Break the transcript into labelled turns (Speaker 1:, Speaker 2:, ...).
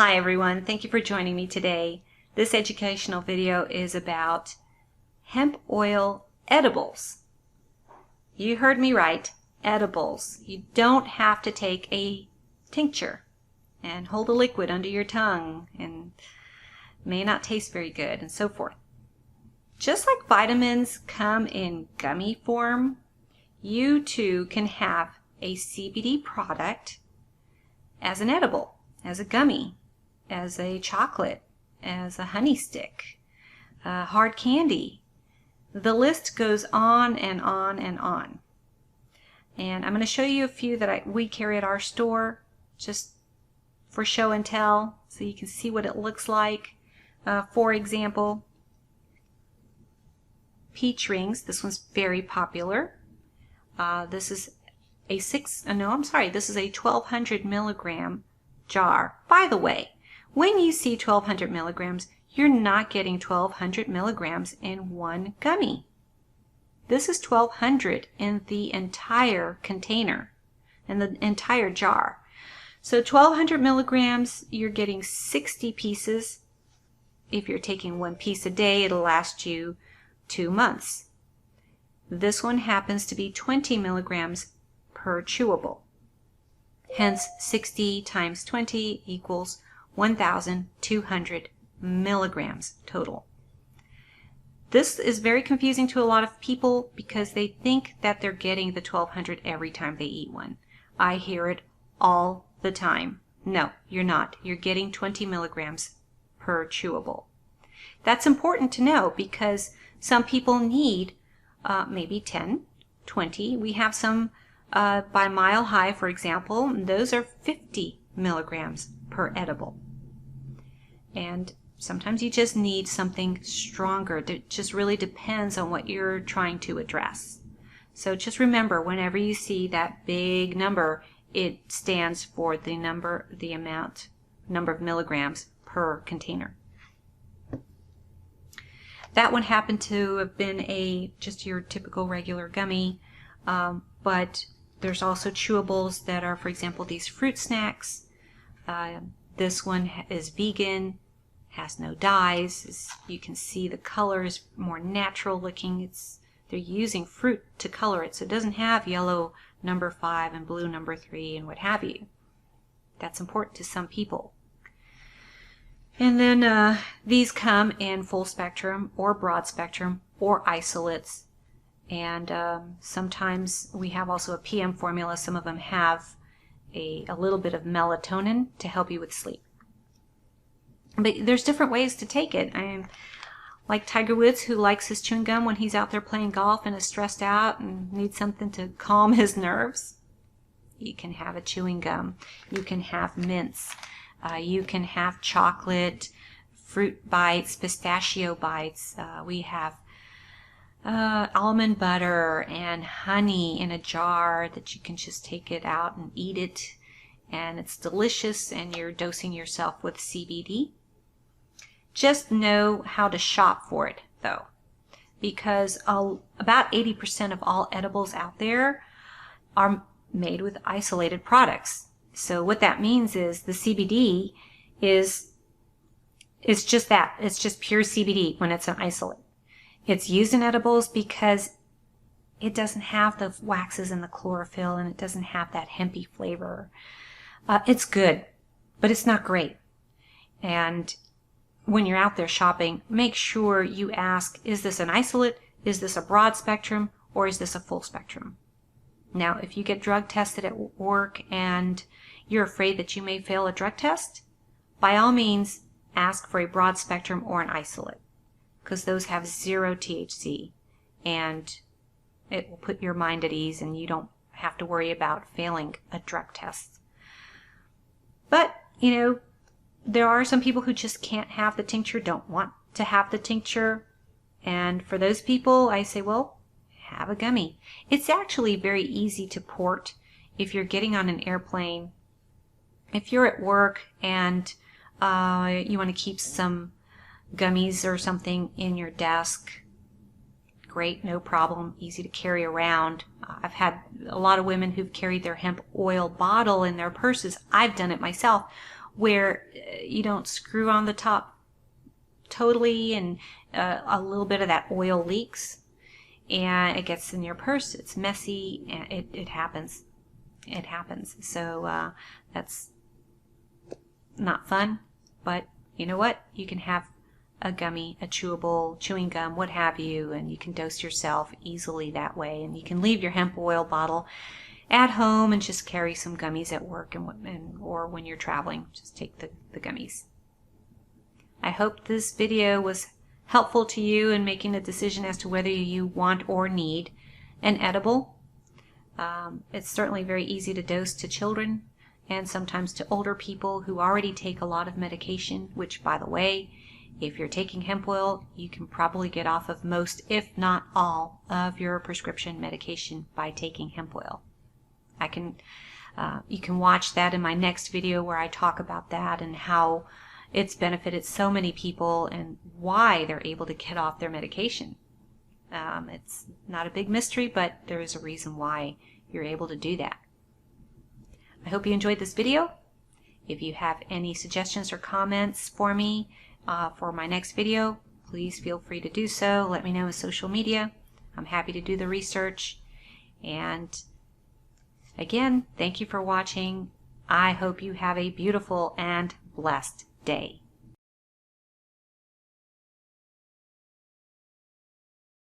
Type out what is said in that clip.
Speaker 1: Hi everyone, thank you for joining me today. This educational video is about hemp oil edibles. You heard me right, edibles. You don't have to take a tincture and hold a liquid under your tongue and may not taste very good and so forth. Just like vitamins come in gummy form, you too can have a CBD product as an edible, as a gummy, as a chocolate, as a honey stick, hard candy. The list goes on and on and on. And I'm going to show you a few that we carry at our store just for show and tell so you can see what it looks like. For example, peach rings. This one's very popular. This is a 1200 milligram jar. By the way, when you see 1200 milligrams, you're not getting 1200 milligrams in one gummy. This is 1200 in the entire container, in the entire jar. So 1200 milligrams, you're getting 60 pieces. If you're taking one piece a day, it'll last you 2 months. This one happens to be 20 milligrams per chewable. Hence, 60 times 20 equals 1,200 milligrams total. This is very confusing to a lot of people because they think that they're getting the 1200 every time they eat one. I hear it all the time. No, you're not. You're getting 20 milligrams per chewable. That's important to know because some people need maybe 10, 20. We have some by Mile High, for example. Those are 50 milligrams per edible. And sometimes you just need something stronger. It just really depends on what you're trying to address. So just remember, whenever you see that big number, it stands for the number of milligrams per container. That one happened to have been just your typical regular gummy, but there's also chewables that are, for example, these fruit snacks. This one is vegan, has no dyes. As you can see, the color is more natural looking. They're using fruit to color it, so it doesn't have yellow number 5 and blue number 3 and what have you. That's important to some people. And then these come in full spectrum or broad spectrum or isolates. And sometimes we have also a PM formula. Some of them have a little bit of melatonin to help you with sleep. But there's different ways to take it. Like Tiger Woods, who likes his chewing gum when he's out there playing golf and is stressed out and needs something to calm his nerves. You can have a chewing gum. You can have mints. You can have chocolate, fruit bites, pistachio bites. We have almond butter and honey in a jar that you can just take it out and eat it, and it's delicious, and you're dosing yourself with CBD. Just know how to shop for it though, because about 80% of all edibles out there are made with isolated products. So what that means is the CBD is just that. It's just pure CBD when it's an isolate. It's used in edibles because it doesn't have the waxes and the chlorophyll, and it doesn't have that hempy flavor. It's good, but it's not great. And when you're out there shopping, make sure you ask, is this an isolate? Is this a broad spectrum? Or is this a full spectrum? Now, if you get drug tested at work and you're afraid that you may fail a drug test, by all means, ask for a broad spectrum or an isolate, because those have 0 THC, and it will put your mind at ease and you don't have to worry about failing a drug test. But, you know, there are some people who just can't have the tincture, don't want to have the tincture, and for those people, I say, well, have a gummy. It's actually very easy to port if you're getting on an airplane. If you're at work and you want to keep some gummies or something in your desk, great, no problem, easy to carry around. I've had a lot of women who've carried their hemp oil bottle in their purses. I've done it myself. where you don't screw on the top totally, and a little bit of that oil leaks and it gets in your purse. It's messy, and it happens. It happens. So that's not fun, but you know what? You can have a gummy, a chewable, chewing gum, what have you, and you can dose yourself easily that way. And you can leave your hemp oil bottle at home and just carry some gummies at work, or when you're traveling, just take the gummies. I hope this video was helpful to you in making a decision as to whether you want or need an edible. It's certainly very easy to dose to children and sometimes to older people who already take a lot of medication, which, by the way, if you're taking hemp oil, you can probably get off of most, if not all, of your prescription medication by taking hemp oil. You can watch that in my next video where I talk about that and how it's benefited so many people and why they're able to get off their medication. It's not a big mystery, but there is a reason why you're able to do that. I hope you enjoyed this video. If you have any suggestions or comments for me for my next video, please feel free to do so. Let me know on social media. I'm happy to do the research. And again, thank you for watching. I hope you have a beautiful and blessed day.